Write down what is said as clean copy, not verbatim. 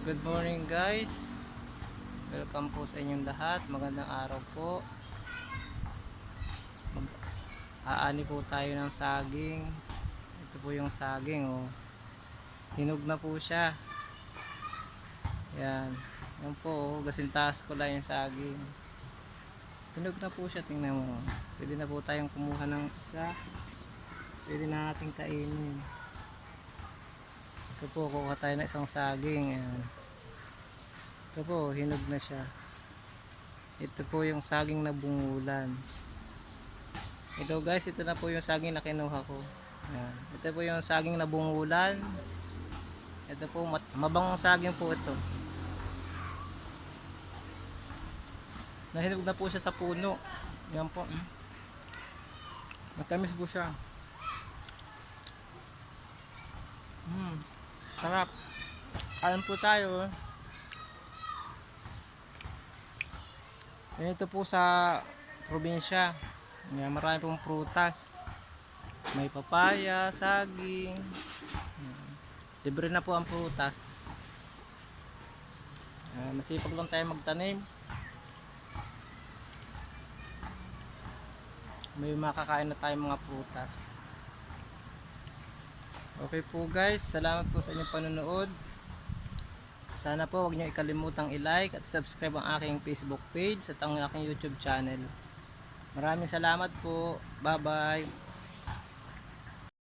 Good morning guys. Welcome po sa inyong lahat. Magandang araw po. Aani po tayo ng saging. Ito po yung saging oh. Hinog na po siya. Yan. Yan po oh. Gasintaas ko lang yung saging. Hinog na po siya. Tingnan mo. Pwede na po tayong kumuha ng isa. Pwede na nating kainin. Ito po. Kuha tayo ng isang saging. Yan. Ito po. Hinog na siya. Ito po yung saging na bungulan. Ito guys, ito na po yung saging na kinuha ko. Ayan. Ito po yung saging na bungulan. Ito po, mabangong saging po ito. Nahinog na po siya sa puno. Yan po. Matamis po siya. Sarap. Kain po tayo. Ito po sa probinsya. Yan, marami pong prutas. May papaya, saging. Libre na po ang prutas. Masipag lang tayo magtanim. May makakain na tayong mga prutas. Okay po guys, salamat po sa inyong panonood. Sana po huwag niyo ikalimutang i-like at subscribe ang aking Facebook page at ang aking YouTube channel. Maraming salamat po. Bye bye.